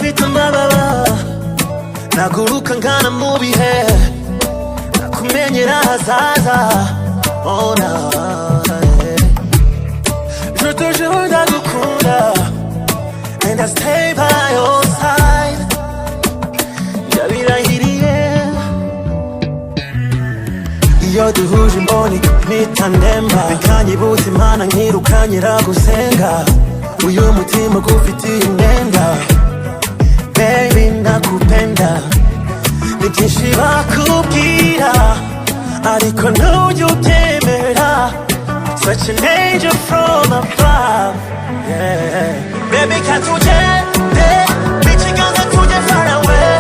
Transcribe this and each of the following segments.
ufite amababa naguruka ngana mu bihe nakumenyera hazaza oh na je te jure ndagukunda and I stay by your side ndabirahiriye iyo duhuje imboni mpita ndemba bikanyibutsa imana nkirukanyira gusenga uyu mutima gufitiye imyenda baby nakupenda ni byinshi bakubwira ariko ntujya ubyemera such an angel from above yeah. Baby can't tugende n'ikiganza tujye far away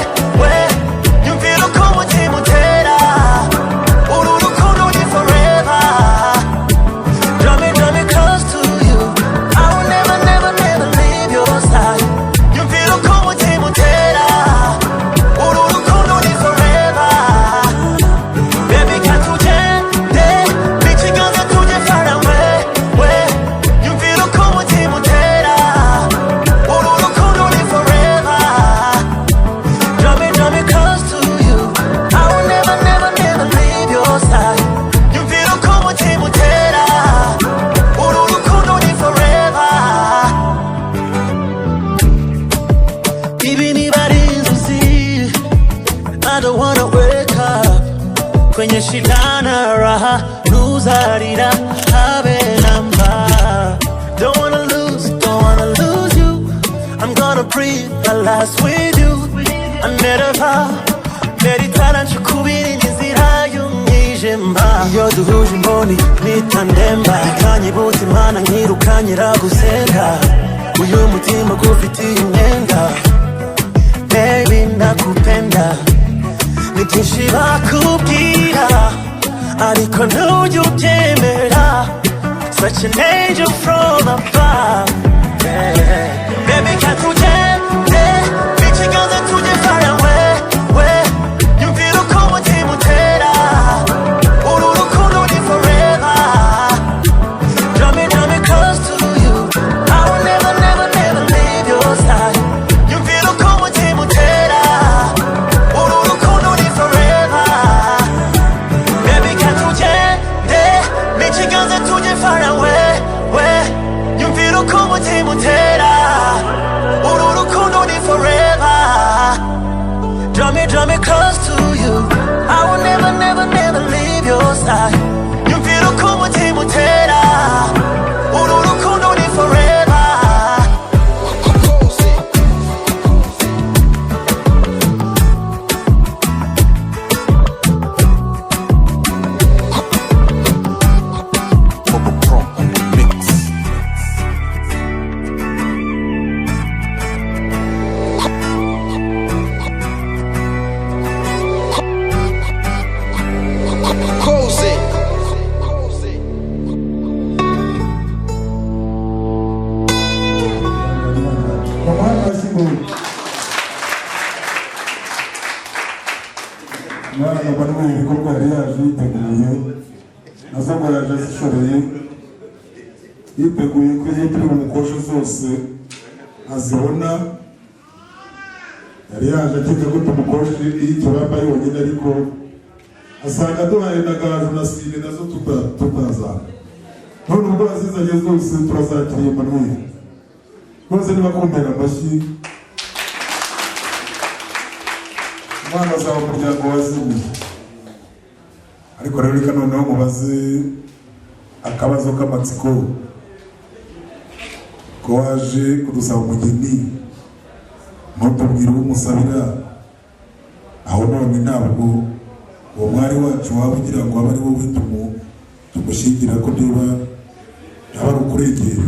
yumvira uko umutima utera uru rukundo ni forever draw me close to you I will never leave your side yumvira uko umutima utera uru rukundo ni forever baby can't tugende n'ikiganza tujye far away yumvira uko umutima utera uru rukundo ni forever draw me close to you I will never leave your side yumvira uko umutima utera uru rukundo ni forever ibi niba ari inzozi I don't wanna wake up kwenye shida na raha ntuzarira habe namba don't wanna lose you I'm gonna breathe my last with you I never vow meditara nshukubira inzira y'umwijima iyo duhuje imboni mpita ndemba bikanyibutsa imana nkirukanyira gusenga uyu mutima gufitiye imyenda baby nakupenda ni byinshi bakubwira ariko ntujya ubyemera such an angel from above yeah. Baby can't tugende n'ikiganza tujye far away yumvira uko umutima utera uru rukundo ni forever draw me close to you I will never leave your side yumvira uko umutima utera uru rukundo ni forever baby can't tugende n'ikiganza tujye far away yumvira uko umutima utera uru rukundo ni forever draw me close to you I will never leave your side yumvira uko umutima utera uru rukundo ni forever mwana bari mu bikorwa yari yaje yiteguye nazo ngo yaje zishoreye yiteguye ko yitiriwe umukosho zose azibona yari yaje akeka ko tumukoshi iy'ikibamba yonyine ariko asanga duhaye na gaju na sine nazo tutazana none ubwo azizanye zose turazakiriye Emmanuel rwose nibakumbera amashyi umwana azaba umuryango wazimye ariko rero reka noneho mubaze akabazo k'amatsiko ko waje kudusaba umugeni ntutubwire uwo umusabira aho none ntabwo uwo mwari wacu waba ugira ngo abe ari wowe tumushingira ko niba yaba ari ukuregera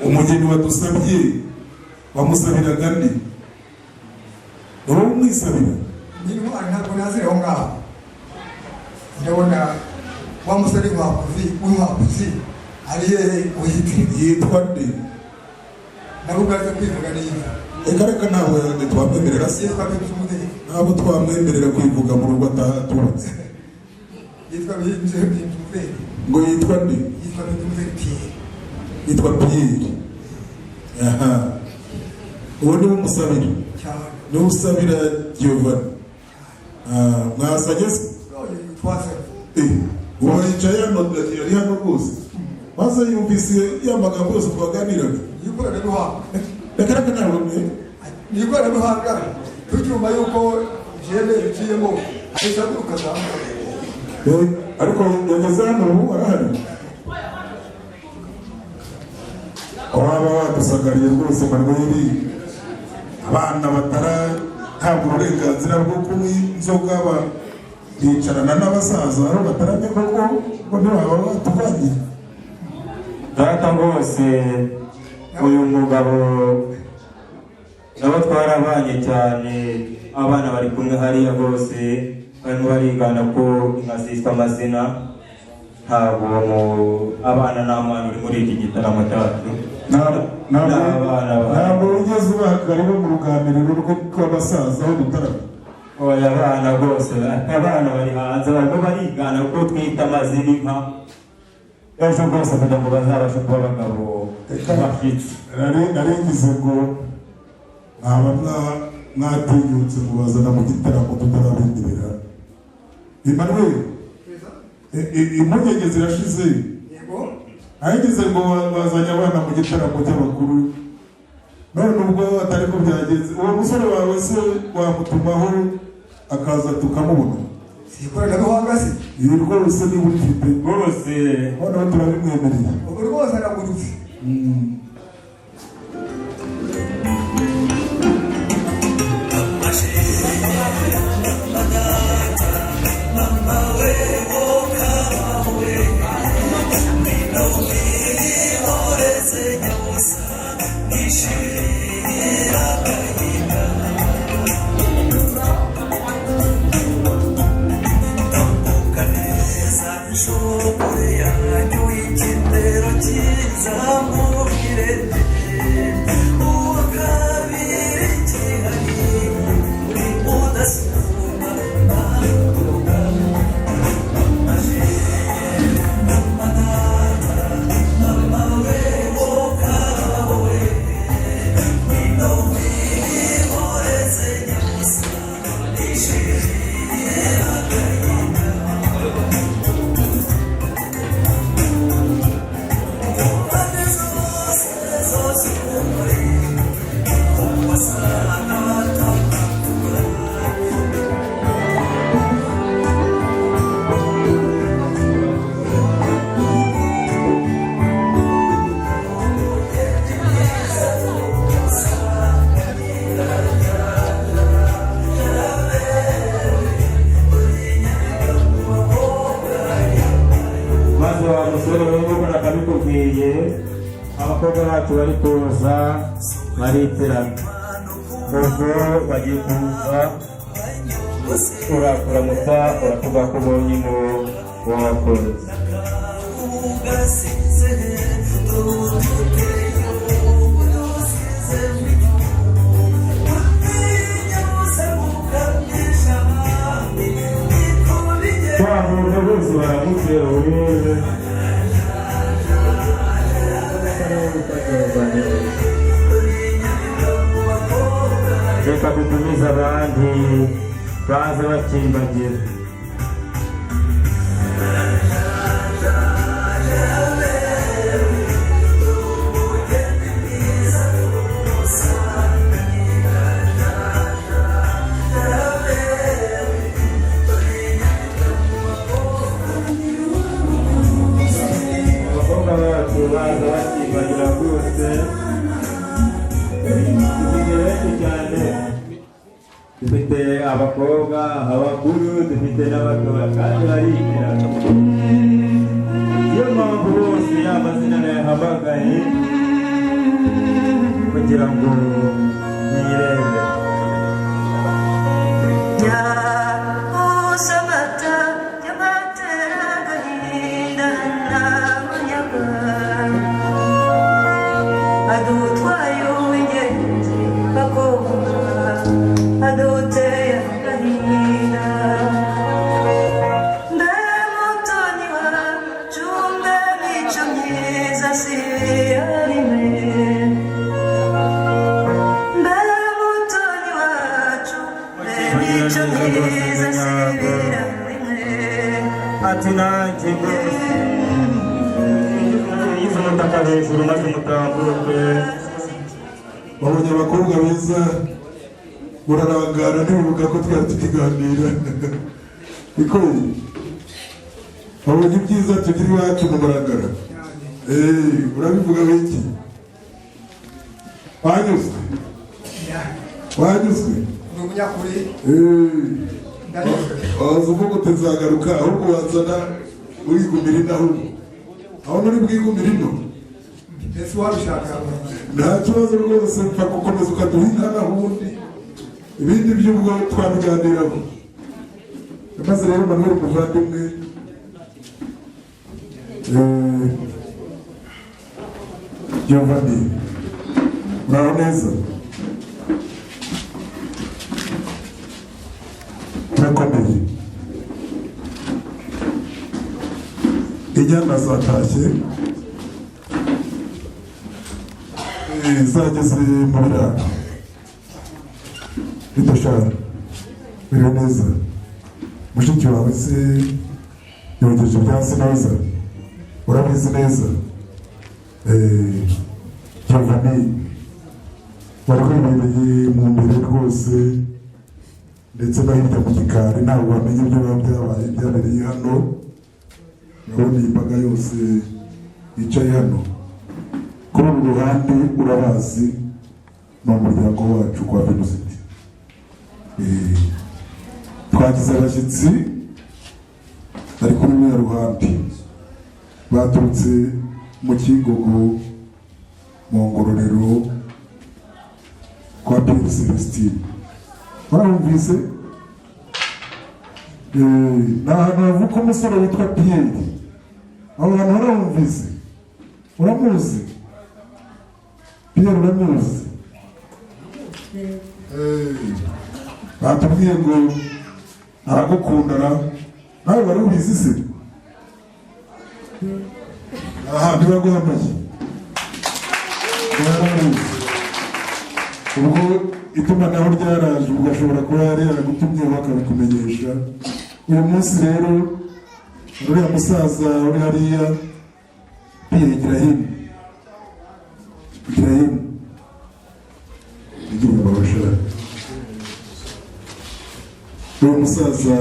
umugeni wadusabye wamusabiraga nde wowe umwisabira ni umwana ntabwo nazireho ngaho ndabona wa musore w'umwakuzi ari yitwa nde nabo bwaje kwivuga neza reka ntabwo twamwemerera ntabwo twamwemerera kwivuga mu rugo atatubatse yitwa Bihinze ngo yitwa nde yitwa Bihinze Pierre yitwa Pierre aha uwo niwe umusabira cyane niwe usabira Giovanni mwasanye se twase uwo yicaye hano yari hano rwose maze yumvise ya magambo yose twaganiraga ikoranabuhanga reka reka ntabwo ni ikoranabuhanga tucyumva yuko jene biciyemo ahita aguruka ariko yageze hano ubu arahari waba wadusagariye rwose Manuel abana ntabwo uburenganzira bwo kunywa inzoga bicarana n'abasaza aho bataramye koko ngo ntibaba batuvanye data rwose uyu mugabo nabo twarabanye cyane abana bari kumwe hariya bose barimo barigana ko inka zitwa amazina ntabwo abana nta mwana uri muri iki gitaramo cyacu ntabwo ugeze ubahagari bo mu ruganiriro rw'abasaza aho dutarama oya abana rwose abana bari hanze barimo barigana ko twita amazina inka ejo rwose kugira ngo bazabashe kuba abagabo bafite naringize ngo mwaba mwatinyutse mubazana mu gitaramo tutarabindirira Emmanuel impungenge zirashize ahigeze ngo bazanye abana mu gitaramo cy'abakuru none ubwo atari ko byagenze uwo musore wawe se wamutumaho akaza tukamubona si ikoranabuhanga se iyi rwose niba urifite rwose noneho turabimwemerera ubu rwose aragurutse abakobwa bacu bari kuza bariterana ubwo bagiye kuza urakuramutsa uravuga ko ubonye mu wakoze twahuza bose baramutse urebe reka dutumize abandi baze bakimbagira abakobwa bacu baza bakimbagira rwose dufite abakobwa abakuru dufite n'abato kandi barigirana niyo mpamvu bose amazina yahamagaye kugira ngo nirebe imico myiza sibera ati nanjye rwose yize umutaka hejuru maze mutambuke. babonye abakobwa beza urarangara ntibibuka ko twari tukiganira niko babonye ibyiza tugira iwacu mu barangara. Urabivuga wiki wanyuzwe wanyuzwe ni umunyakuri waza uvuga utazagaruka ahubwo wazana urigumira inaho aho muri bwigumira ino ese wabishaka nta kibazo rwose mpfa gukomeza ukaduha intana ubundi ibindi by'ubwo twabiganiraho. maze rero Manuel muvandimwe Giovanni muraho neza murakomeye. inyana zatashye zageze mu biraro bidashara biriho neza. mushiki wawe se yogeje ibyatsi neza urabizi neza. Giovanni wari wibereye mu mbere rwose ndetse no hirya mu gikari ntabwo wamenye ibyo biba byabaye byabereye hano. urabona iyi mbaga yose yicaye hano kuri uru ruhande urabazi ni umuryango wacu kwa Venuste. twagize abashyitsi bari kuri uriya ruhande baturutse mu Kingogo mu Ngororero kwa Pierre Celestine. Warumvise ni ahantu havuka umusore witwa Pierre. abo bantu warumvise uramuzi Pierre uramuzi. batubwiye ngo aragukundana nawe wari ubizi se. aha ntibaguhamaye ubwo itumanaho ryaraje ugashobora kuba yari yaragutumye bakabikumenyesha. uyu munsi rero uriya musaza uri hariya Pierre Ibrahim igira babashara. uyu musaza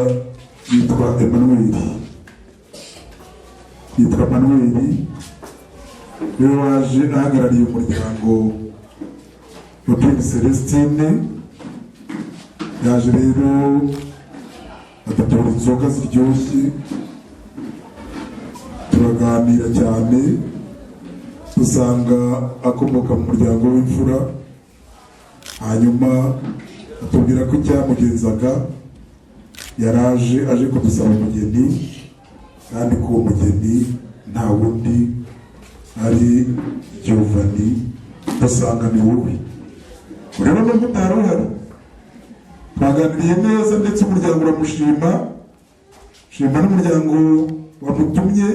yitwa Emmanuel niwe waje ahagarariye umuryango wa Pierre Celestine. yaje rero adatora inzoga ziryoshye turaganira cyane dusanga akomoka mu muryango w'imfura. hanyuma atubwira ko icyamugenzaga yaraje aje kudusaba umugeni kandi ko uwo mugeni nta wundi ari Giovanni. dusanga ni wowe rero nubwo utari uhari twaganiriye neza ndetse umuryango uramushima n'umuryango wamutumye.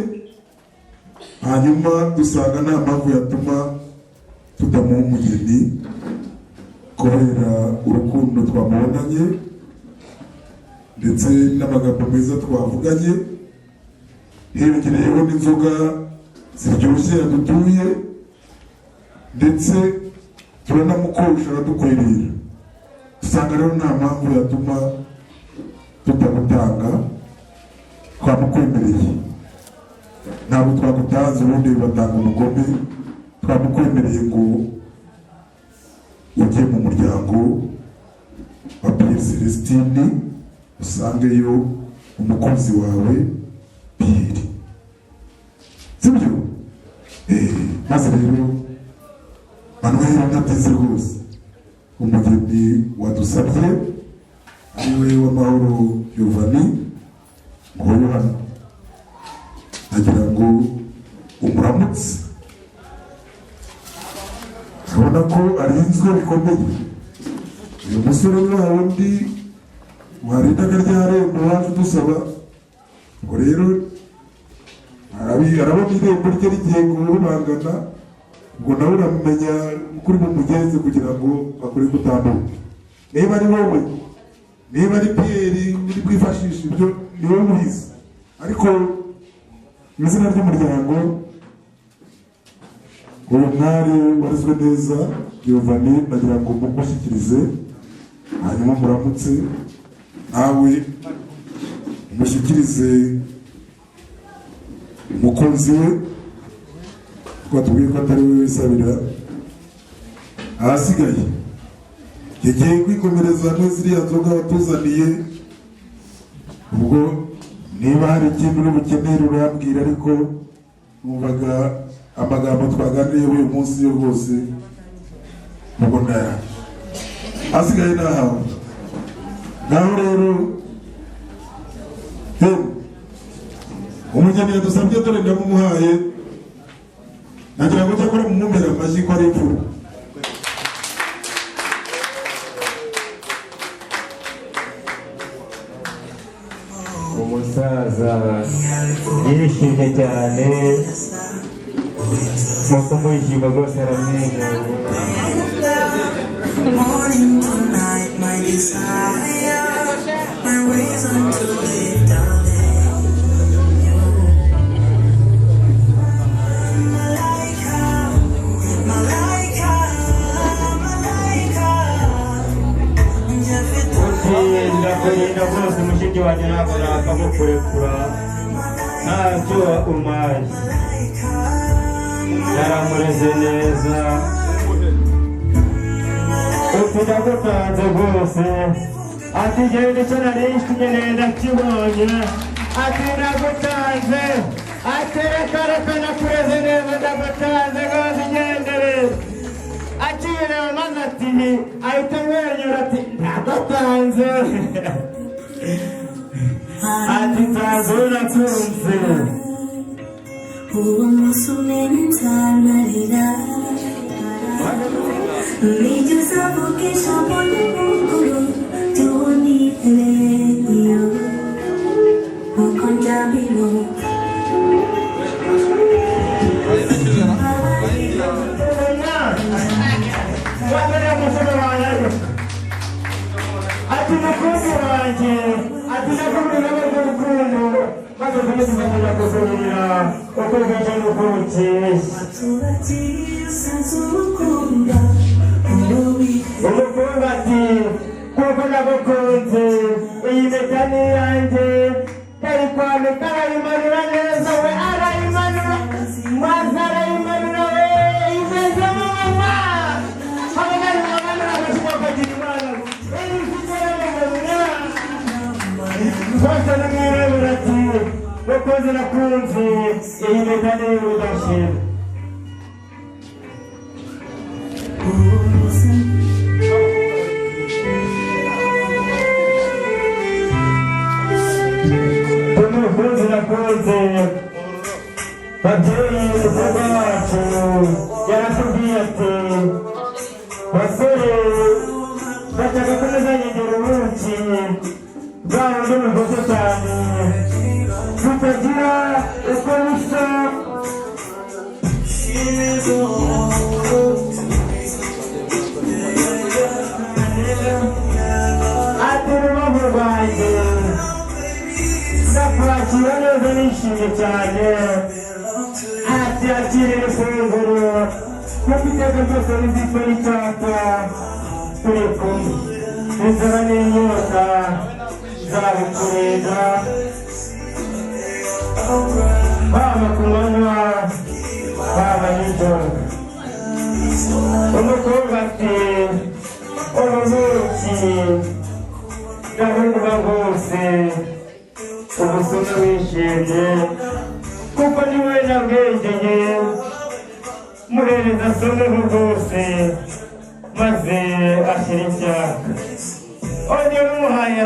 hanyuma dusanga nta mpamvu yatuma tutamuha umugeni kubera urukundo twamubonanye ndetse n'amagambo meza twavuganye herekereyeho n'inzoga ziryoshye yadutuye ndetse turanamukosha aradukwirira. dusanga rero nta mpamvu yatuma tutamutanga twamukwemereye. ntabwo twagutanze ubundi batanga umugome. twamukwemereye ngo ujye mu muryango wa Pierre Celestine usangeyo umukunzi wawe Pierre. sibyo? maze rero Manuel ntateze rwose umugeni wadusabye ariwe w'amahoro Giovanni nguyu hano agira ngo umuramutse. urabona ko arinzwe bikomeye. uyu musore wa wundi warindaga ryarembo waje udusaba ngo rero arabona irembo rye rigiye kurubangana ngo nawe uramenya kuri bumugenze kugira ngo akore gutambuka. niba ari wowe niba ari Pierre muri kwifashisha ibyo niwe mubizi, ariko mu izina ry'umuryango uyu mwari warizwe neza Giovanni nagira ngo mumushyikirize, hanyuma muramutse nawe mushyikirize umukunzi we ko atubwiye ko atari we wisabira. Ahasigaye yagiye kwikomereza hamwe ziriya nzoga watuzaniye, ubwo niba hari ikintu uri bukenere urambwira, ariko numvaga amagambo twaganiriye uyu munsi yo rwose ubwo ndaya asigaye nahawe. Naho rero umugeni yadusabye dore ndamumuhaye, nagira ngo cyakora mumumera amashyi ko ari imfura. Umusaza yishimye cyane, nuko mwishima rwose aramwenyura. Morning to night, my desire, my reason to live, darling. Malaika, Malaika, Malaika. Ndakurinda rwose mushiki wanjye, ntabwo nakamukurekura, ntacyo umaye. Yaramureze neza, ndagutanze rwose. Ati njyewe nicyo narishimye ndakibonye, ati ndagutanze, ati reka nakureze neza, ndagutanze rwose ugendere. Akireba maze ati ahita amwenyura ati ndagutanze, ati nsanze unakunze. Uwo munsi umenye nijye uzavugisha mbona umukuru tuwunihereyo uko njyambiro ati mukunzi wanjye, ati nakubwira n'urukundo, maze tumusubira kuzurira uko bwije n'uko bukeye. Umukobwa ati kuko nagukunze, iyi mpeta ni iyanjye, kari kwambika arayimanura neza, we arayimanura, maze arayimanura we imeze mama. Hamwe n'umwana agashyiga akagira imana, iyi mfite y'amamanura. Bose n'umwirabura ati mukunzi nakunze, iyi mpeta ni iy'ubudashira. Umukunzi nakunze, babyeyi umukobwa wacu yaratubwiye ati basore bashaka ko muzanyegera umunsi bwa bundi mugufi cyane tutagira uko bisa. Ati rubavu rwanjye ndakwakira neza nishimye cyane, ati akirira ifunguro kuko iteka ryose rizitwa n'icyapa, turi kumwe inzara n'inyota zabukurega, baba ku manywa baba nijoro. Umukobwa ati urubuki gahunda rwose ubusome wishimye, kuko niwe nabwengeye muhereza asomeho rwose, maze ashyira icyaka. Ongera uguhaye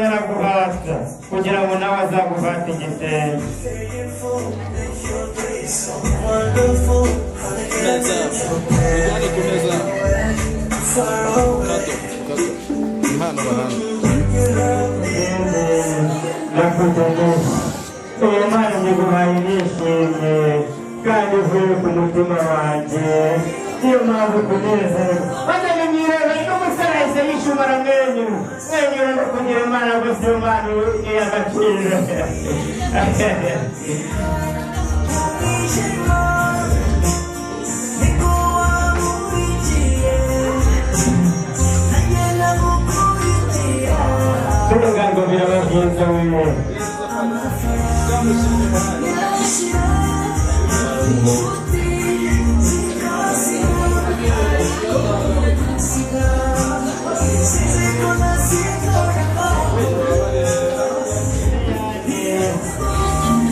araguhata kugira ngo nawe azaguhate igitenge. Uyu mwana ndiguhaye nishimye kandi uvuye ku mutima wanjye, niyo mpamvu tunezerwa. Maze nimwireba n'umusore yahise yishuma guhora mwenyura no kugira Imana gusa Imana y'agaciro. Turengango birababyiza wewe.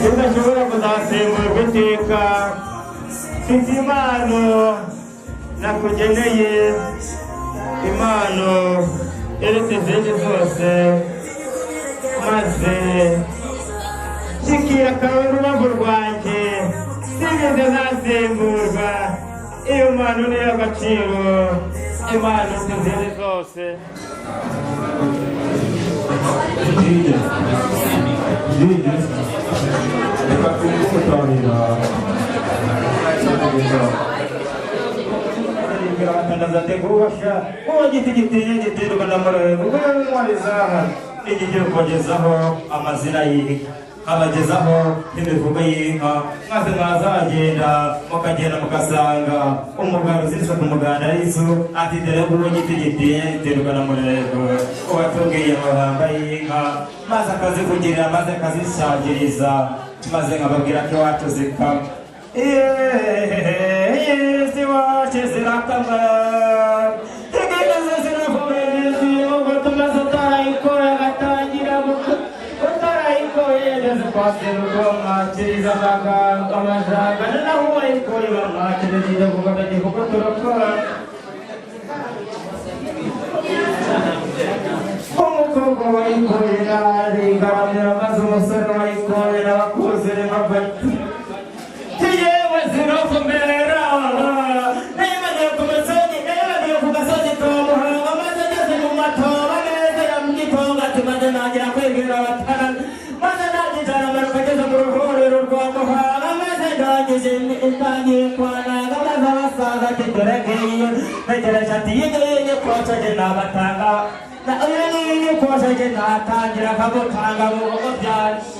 Udashobora kuzasimburwa iteka, mfite impano nakugeneye, impano iruta izindi zose, maze shyikira akawe urubavu rwanjye, sinigeze zasimburwa, iyo mpano ni iy'agaciro, impano iruta izindi zose. Reka kumutahira ndazategurwasha uwo giti gitiye giterwa n'amurego w'intwarizaha igiye kubagezaho amazina y'inka abagezaho n'imivugo y'inka maze mwazagenda mukagenda mugasanga umugabo uzisa ku muganda arizo ati dore uwo giti gitiye giterwa n'amurego uwatubwiye amahanga y'inka maze akazivugirira maze akazishagiriza maze nkababwira ko iwacu zikama si wacu zirakama igeze ziravumereza ngo tumaze utarayikoye agatangira utarayikoye yageze kwasira mwakiriza amajangana naho uwayikoye bamwakiriza ibyo kuko atagiye kuko turakora umukobwa wayikoye narigaramira maze umusore wayikoye n'abakuzire bafata yewe ziravumera nayibaniye ku gasozi nayibaniye ku gasozi kamuhanga maze ageze mu matoba neza ya mu gitonga ati maze nagira kwibwira abatarana maze nagijana amanuka ageze mu ruhuriro rwa muhanga maze ndangije itangiye kwanaga maze abasaza ati dore ngiyo ntegereje ati yingiye kwacaje nabatanga na uyu ngiye kwacaje natangira akagutanga mu rugo byaje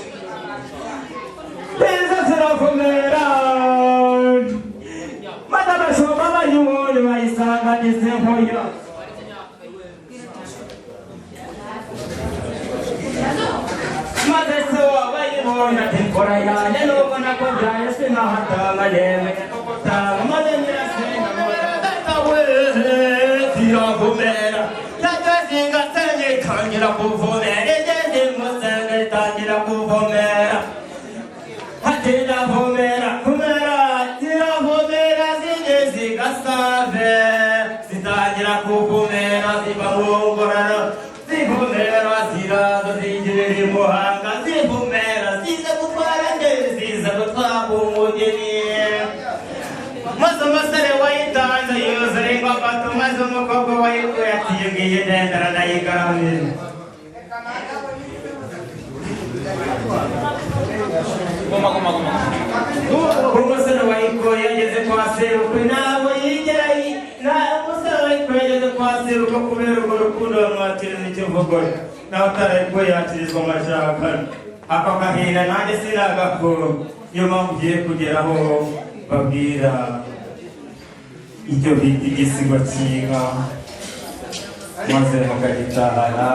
Pesa ziravumera Mata bashoma bayubone bayisanganize nkoyo Maze so bayibone ati nkora yanjye nubwo nakobyaye sinahataga yemeye kugutanga maze nyirasenga muratawe ziravumera Tatazinga senge itangira kuvumera igeze musenge itangira kuvumera Tiravumera, tiravumera zigeze gasave zitangira kuvumera zibamungorana zivumera ziraza zigirira imuhanga zivumera ziza gutwara ndetse ziza gutwara umugeni maze umusore wayitanze yuzura ingofero maze umukobwa wayikuye ati iyo ngiyi ndendera ndayigaramira umusore wayikoye ageze kwa seruko ntabwo yigera umusore wayikoye ageze kwa seruko kubera urwo rukundo bamwakiriza ikivugore nawe utarayikoye yakirizwa amashakano ako gahinda nanjye sinagakora niyo mpamvu ugiye kugeraho babwira icyo bita igisigo cy'inka maze mukagitahana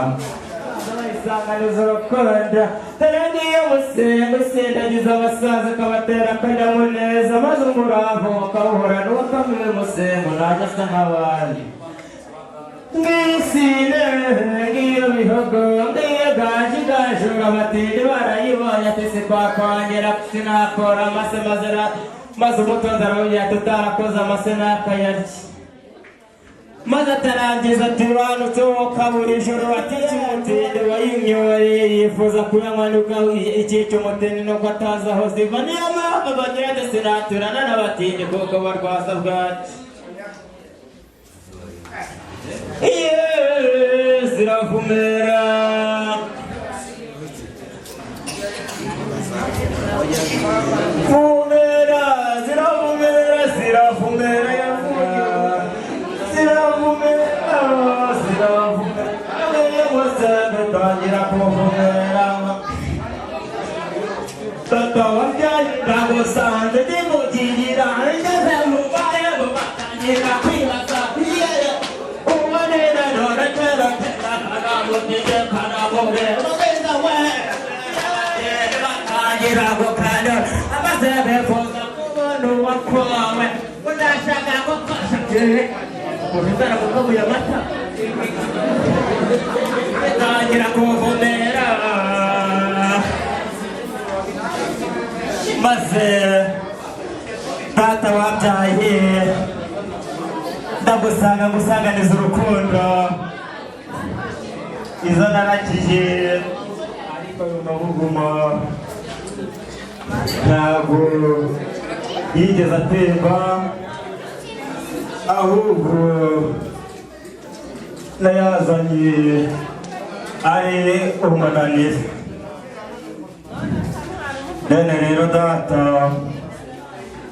isanganizo rukonda tarangiye musendagiza abasaza kabatera akanyamuneza maze umuravo ukawuhora n'uwakamwe musengo najya asa nk'abandi ngisine ngiyo bihogo ngiyo gaji gajura abatindi barayibonye ati sikwakongera sinakora amase maze umutoza arawugira tutarakoze amase n'akayarya maze atarangiza ati banutse woka buri joro atica umutindi wayinyoreye yifuza kuyanywanuka ikica umutindi nuko atazi aho ziva niyo mpamvu bagira ati sinaturana n'abatindi kuko barwaza bwacu ziravumera vumera ziravumera ziravumera ziravumera ziravumera Tangira kuvumera Toto wabyaye ndagusanze ndimugirira ngeze mu barebo batangira kwibaza ubonera none tera karamugije karamubera beza we batangira gukanda amaze befuza kubona uwakwawe udashaka gufasha ubizara kukabuye amata tangira kuvumera maze data wabyaye ndagusanga ngusanganiza urukundo izo narakije ariko ayo mabuguma ntabwo yigeze atemba ahubwo nayazanye ari umunaniro none rero data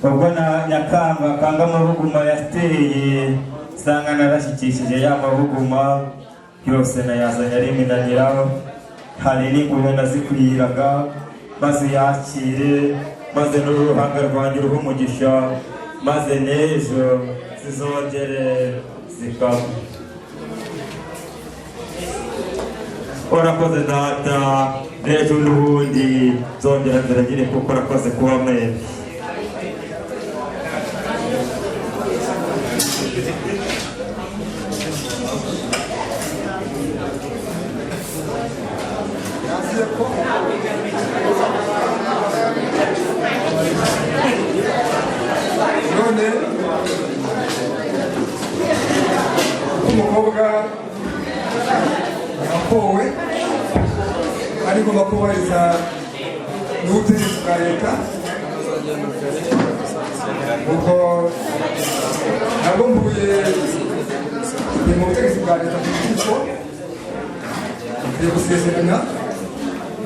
ubwo na Nyakanga kanga amabuguma yateye sanga narashyikishije ya mabuguma yose nayazanye ari iminaniro hari n'ingurube nazikwiraga maze yakire maze n'uruhanga rwanjye ruha umugisha maze n'ejo zizongere zikaba urakoze data n'ejo n'ubundi zongera ziragire kuko urakoze kuba mwembi none umukobwa yakowe ariko bakubariza n'ubutegetsi bwa leta ubwo ntabwo mvuye mu butegetsi bwa leta kuko ngiye gusezerana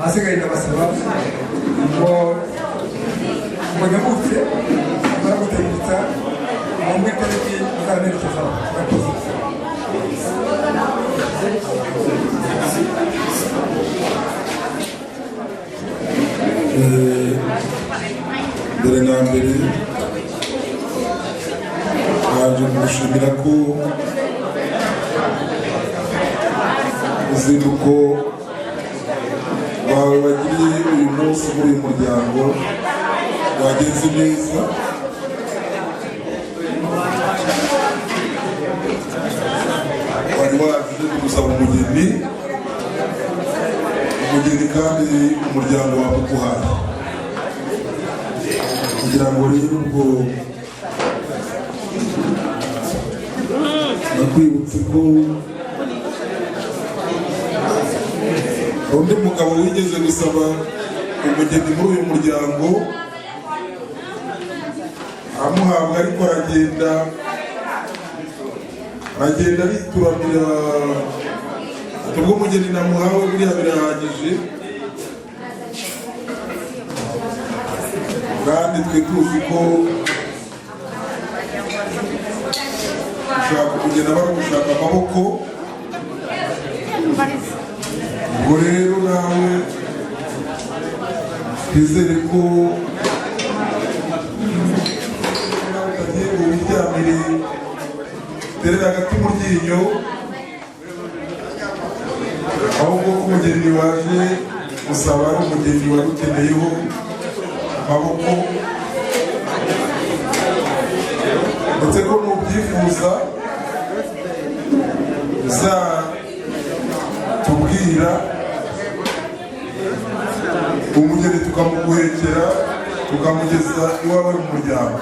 hasigaye ndabasaba ngo nyabutse amara gutegeka mu itariki izanerekezaho urakoze mbere na mbere naje kugushimira ko uzinduko wawe wagiriye uyu munsi muri uyu muryango wagenze neza wari waje gusaba umugeni kandi umuryango wawe uguhaye kugira ngo rero ubwo nakwibutse ko undi mugabo wigeze gusaba umugeni muri uyu muryango amuhabwa ariko aragenda bituramira ubwo umugeni namuhawe buriya birahagije kandi twe tuzi ko ushaka kugenda bari gushaka amaboko ubwo rero nawe twizere ko utagiye mu biryamire terera hagati mu ryinyo ahubwo ko umugeni waje gusaba ari umugeni wari ukeneyeho amaboko ndetse ko nubyifuza uzatubwira umugeni tukamuguhekera tukamugeza iwawe mu muryango.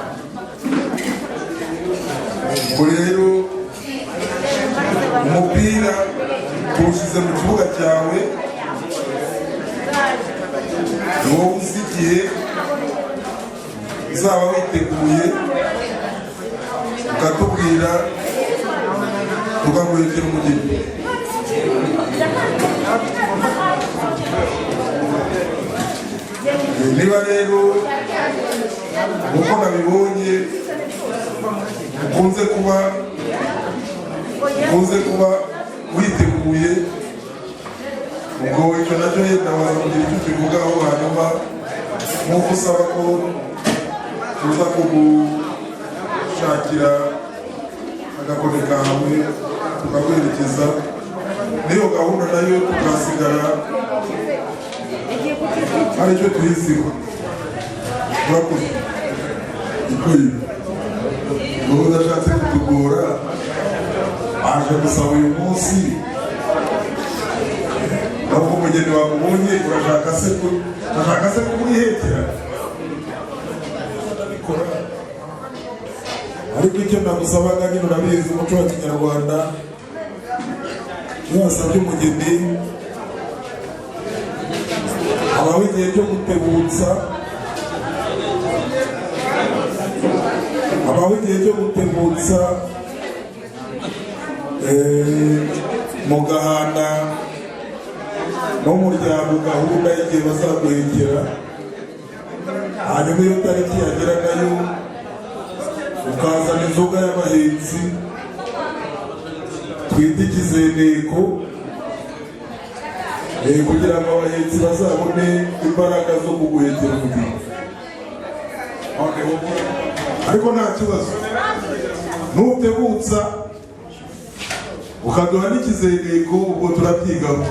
Ubwo rero umupira tuwushyize mu kibuga cyawe, ni wowe uzi igihe uzaba witeguye ukatubwira tukaguhekera umugeni. Niba rero uko nabibonye ukunze kuba witeguye, ubwo ubwo icyo nacyo yenda waza kugira icyo tubivugaho hanyuma nk'uko usaba ko tuza kugushakira agakoni kawe tukakwerekeza n'iyo gahunda nayo tukasigara hari icyo tuyiziho. Urakoze ikoye ubu udashatse kutugora aje gusaba uyu munsi ahubwo umugeni wamubonye urashaka se kumwihekera ariko icyo nagusabaga nyine urabizi umuco wa kinyarwanda iyo wasabye umugeni habaho igihe cyo gutebutsa mugahana n'umuryango gahunda y'igihe bazaguhekera, hanyuma iyo tariki yagera nayo ukazana inzoga y'abahetsi twita ikizeneko kugira ngo abahetsi bazabone imbaraga zo kuguhekera umugeni. Ariko nta kibazo nutebutsa ukaduha n'ikizeneko ubwo turabyigaho.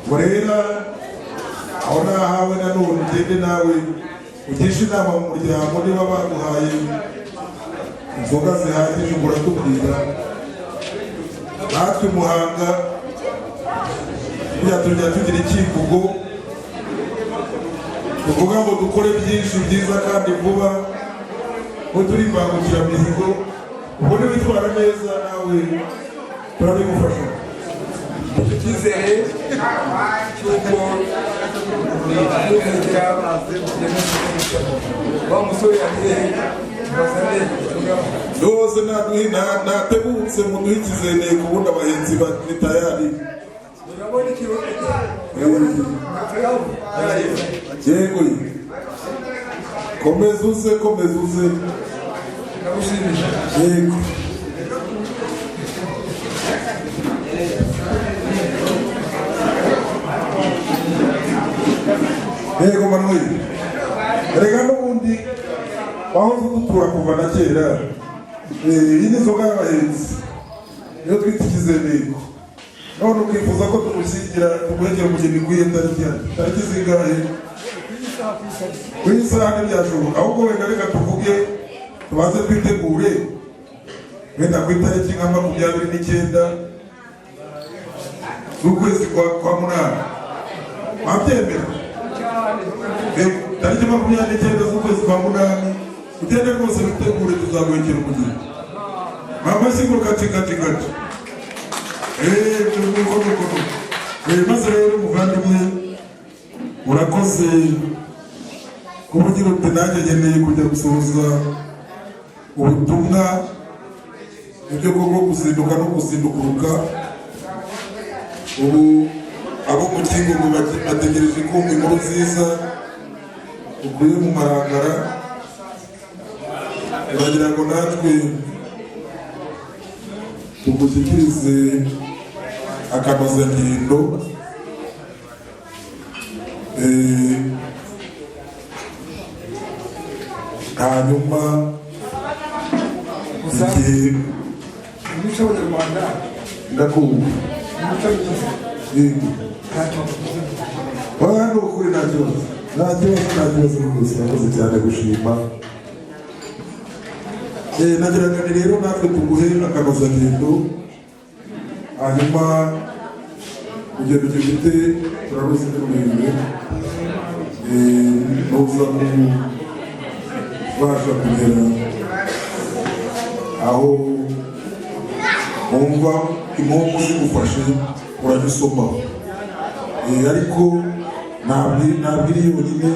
Burera aho nahawe nanone ugende nawe ugisha inama mu muryango niba baguhaye inzoga zihagije uratubwira. Natwe Muhanga tujya tugira icyivugo tuvuga ngo dukore byinshi byiza kandi vuba ngo turi mbangukiramihigo ubone witwara neza nawe turabigufasha. icyizere cy'uko n'ikigira wa musore yagiye bazane yose natebutse muduhe ikizeneko ubundi abahenzi bari tayari. urabona ikibazo yego komeza uze ndagushimisha. yego Manuel erega n'ubundi wahoze udutura kuva na kera. Iyi ni inzoga y'abahenzi niyo twita ikizeneko, none ukifuza ko tugushyingira tuguhekera umugeni kuri iyo tariki zingahe? Ku isaha ntibyashoboka, ahubwo wenda reka tuvuge tubanze twitegure wenda ku itariki nka 29 z'ukwezi kwa munani. Wabyemera? Tariki 29 z'ukwezi kwa munani ugende rwose witegure tuzaguhekera umugeni. Amashyigo kati maze rero muvandimwe urakoze kuvugira uti nanjye nkeneye kujya gusohoza ubutumwa ibyo bwo guzinduka no guzindukuruka. Ubu abo mu kingo ngo bategereje kumva inkuru nziza ukuye mu marangara, uragira ngo natwe tugushyikirize akanozangendo hanyuma igihe umuco w'abanyarwanda ndakumva umuco mwiza ntacyo hano ukuri nta kibazo rwose. Urakoze cyane gushima. Nagiraga ni rero natwe tuguhe akanozangendo hanyuma urugendo dufite turaruzi rurerure nuza kubasha kugera aho wumva impamvu zigufashe uragisoma, ariko ntabwo iri yonyine.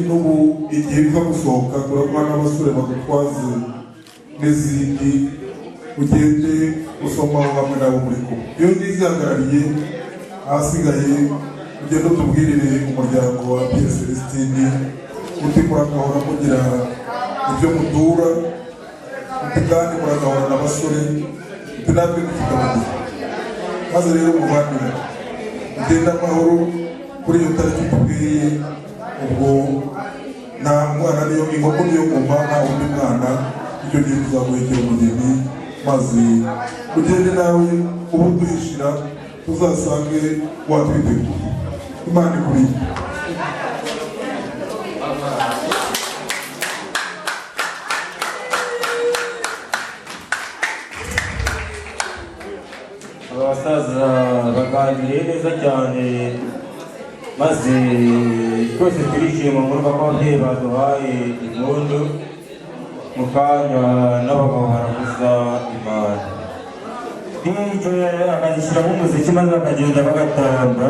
Ubu igihe biva gusohoka turabona n'abasore bagutwaze n'izindi ugende usoma hamwe nabo muri kumwe. Iyo ntizihagarariye ahasigaye ugende utubwirire umuryango wa Pierre Celestine uti murakahora mugira ibyo mutura, uti kandi murakahora n'abasore, uti natwe dufite abageni. maze rero muvandimwe ugenda amahoro kuri iyo tariki tubwiye. Ubwo nta mwana niyo inkoko niyo ngoma nta undi mwana, icyo gihe tuzaguhekera umugeni maze ugende nawe ubu duhishira tuzasange watwiteguye. Imana ikuriye. abasaza baganiriye neza cyane, maze twese turishima murumva ko ababyeyi baduhaye impundu. Mu kanya n'abagabo baravuza imana, bityo akazishyiramo umuziki maze bakagenda bagatamba.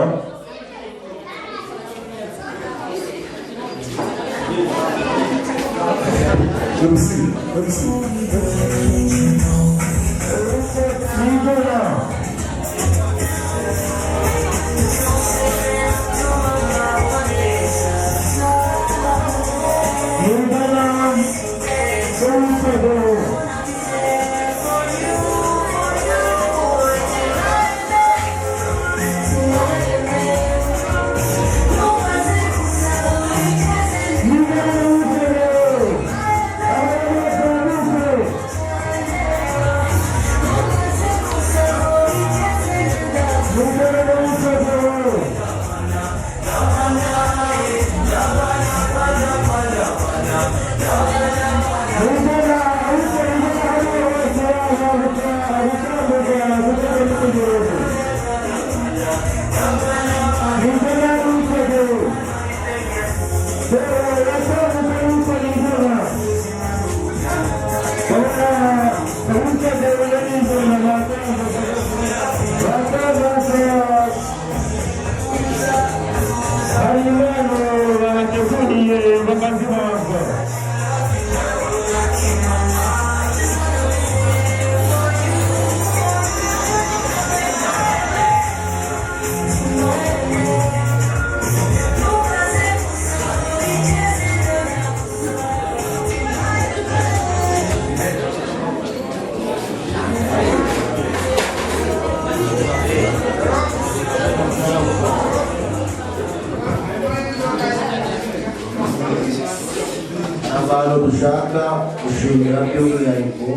abantu dushaka gushimira by'umwihariko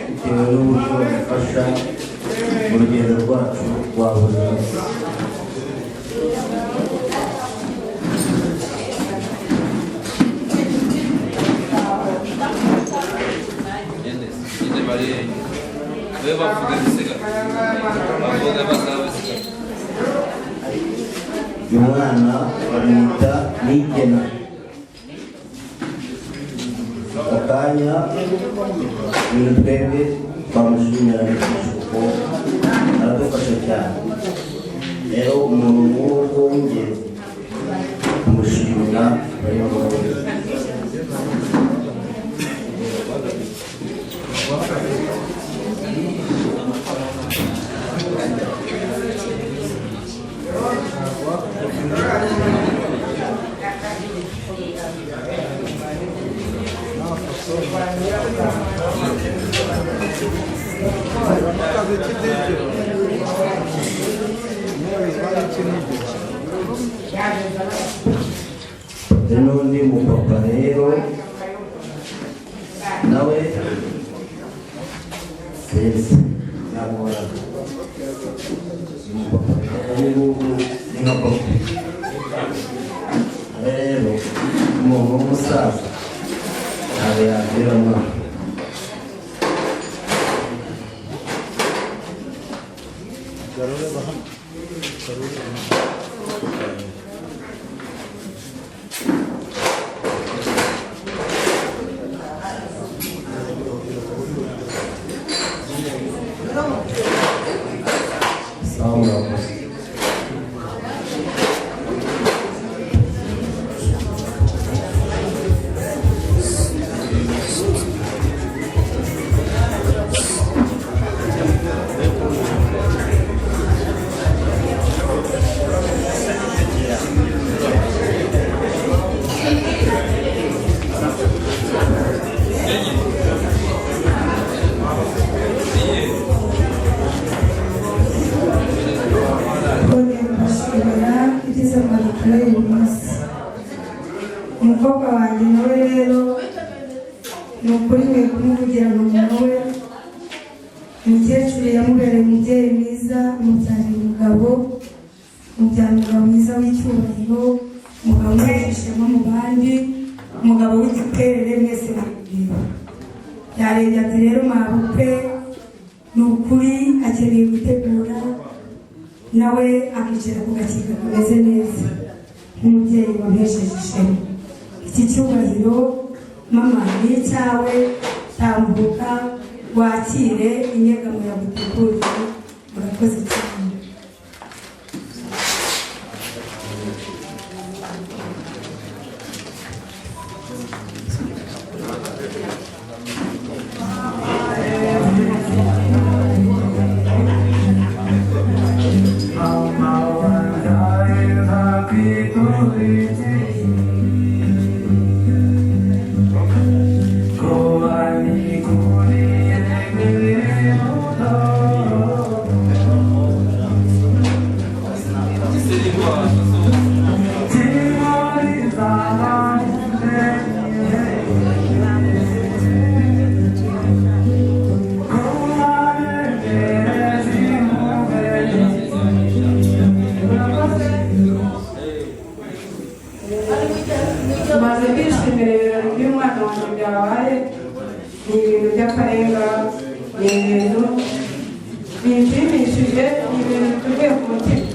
bitewe n'uburyo badufasha mu rugendo rwacu rwa buri munsi. uyu mwana bamwita Nigena. akanya ibintu twebwe twamushimira kuko aradufasha cyane. rero umuntu nk'uwo w'ingenzi kumushimira bari mu n'undi mupapa rero nawe sesi namora umupapa n'ubu ni nka papa. rero umuntu w'umusaza ntabwo yagira umwana. umukobwa wanjye nawe rero ni ukuri we kumuvugira ngo umuntu we umukecuru yamubereye umubyeyi mwiza, umubyarira umugabo mwiza w'icyubahiro, umugabo umwejejemo mu bandi, umugabo w'igiterere mwese mureba. Yarebye ati rero mabukwe ni ukuri akeneye gutegura nawe akicara ku gakeka kameze neza nk'umubyeyi wamwesheje ishema. Iki cyubahiro mama ni icyawe, tambuka wakire inyegamo yaguteguriye. Murakoze cyane. tumaze kwishimira ibirori by'umwana wanjye byabaye. Ni ibintu by'akarenga, ni ibintu binshimishije, ni ibintu bituvuye ku mutima.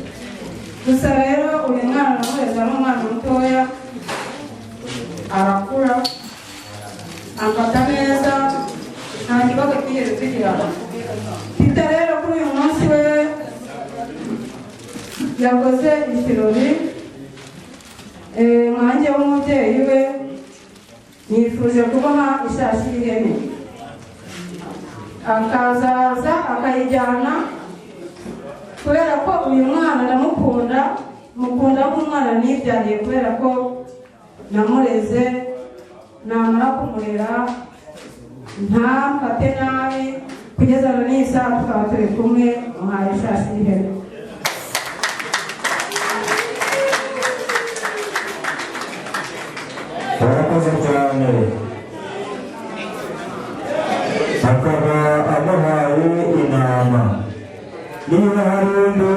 Gusa rero uyu mwana namureze ari umwana mutoya, arakura amfata neza, nta kibazo twigeze tugira. Mfite rero kuri uyu munsi we yakoze ikirori, mwanjye w'umubyeyi we nifuje kuboha ishashi y'ihene, akazaza akayijyana, kubera ko uyu mwana ndamukunda, mukunda nk'umwana nibyariye, kubera ko namureze, namara kumurera ntamfate nabi, kugeza na n'iyi saha tukaba turi kumwe, muhaye ishashi y'ihene. Barakoze cyane. Akaba amuhaye inama. Niba hari undi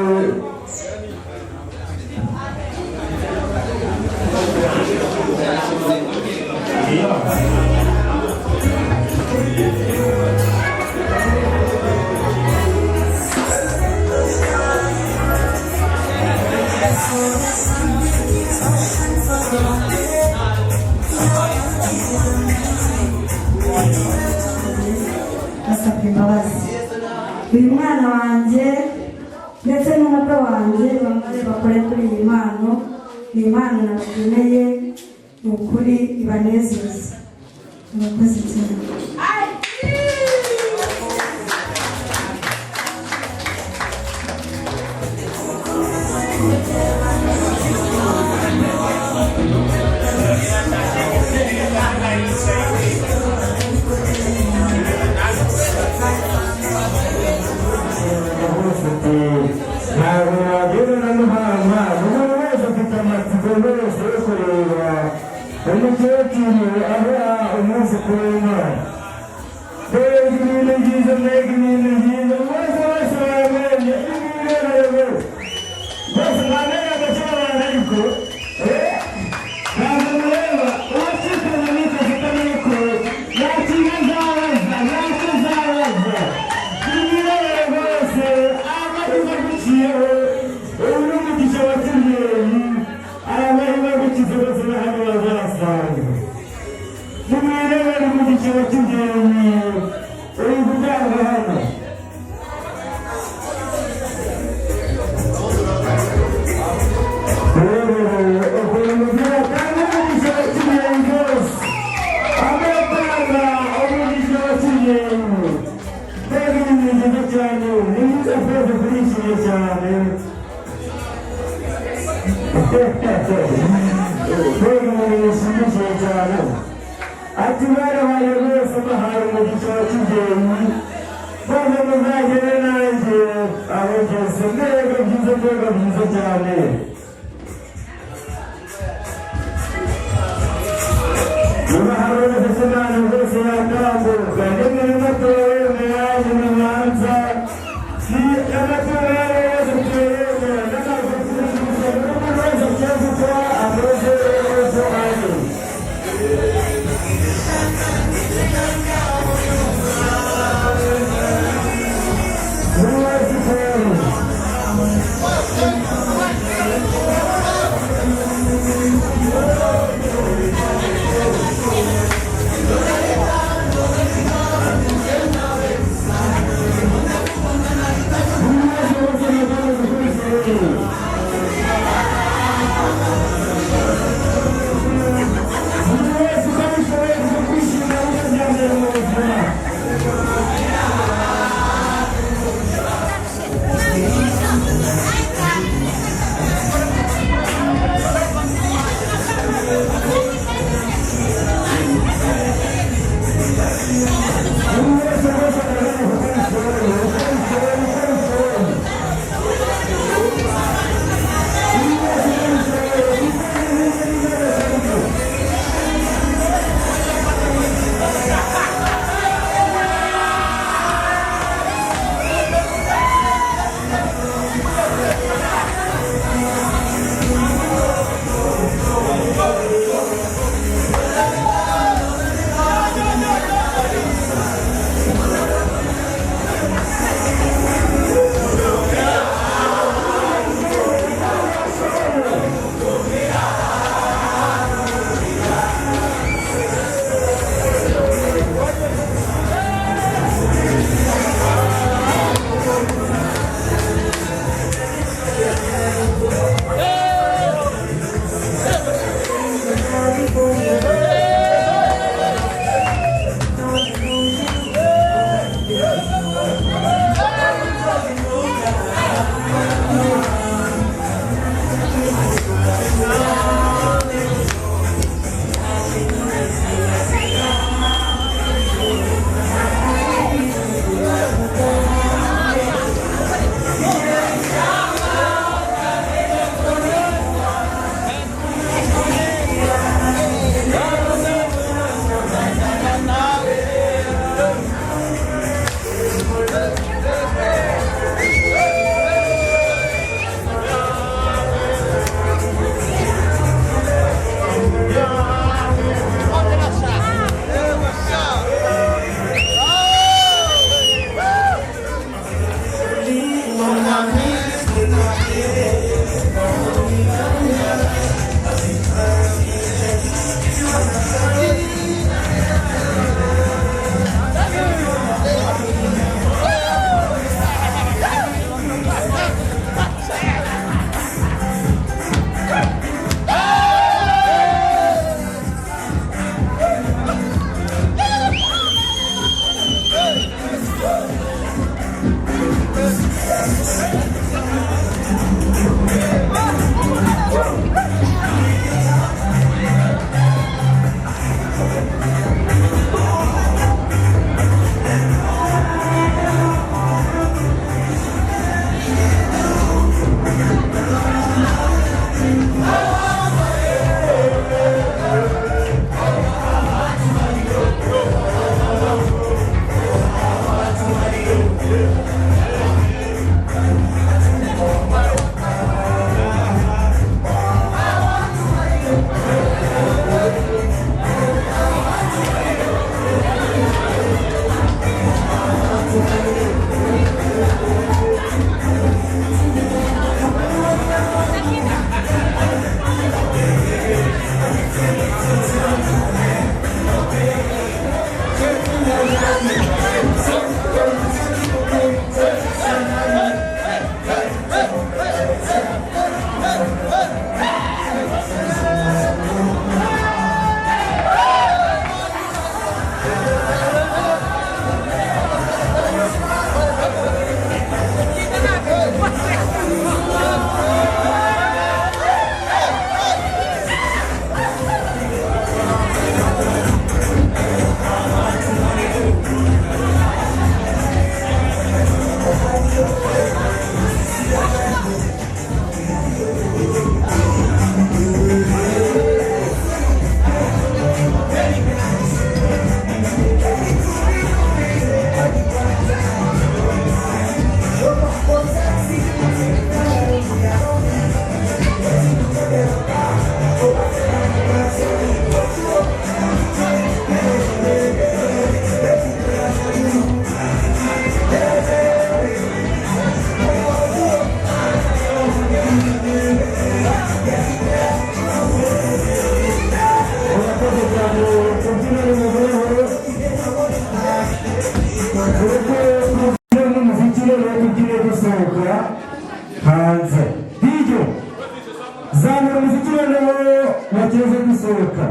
asabye imbabazi. Uyu mwana wanjye ndetse n'umukwe wanjye bamaze bakore kuri iyi mpano, ni impano nabageneye, ni ukuri ibanezeza. Murakoze cyane. Imana zose yatambuka n'imwe tuwe meyaje mu Nyanza si amatora yose tuyemera n'amavuta n'amavuta cyangwa ameze yose aje hanze hiryo zamura umuziki noneho bageze gusohoka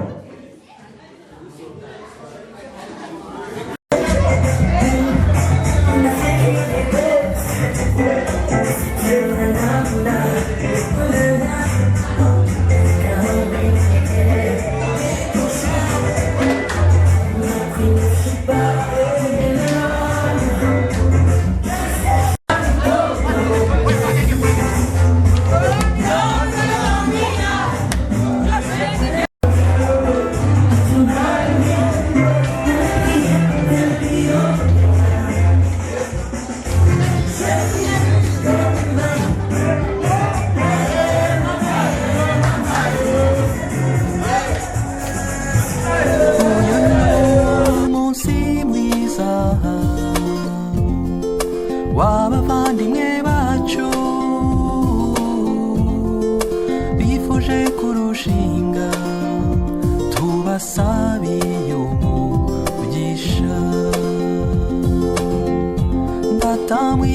w'abavandimwe bacu bifuje kurushinga tubasabiye umugisha ndatamwi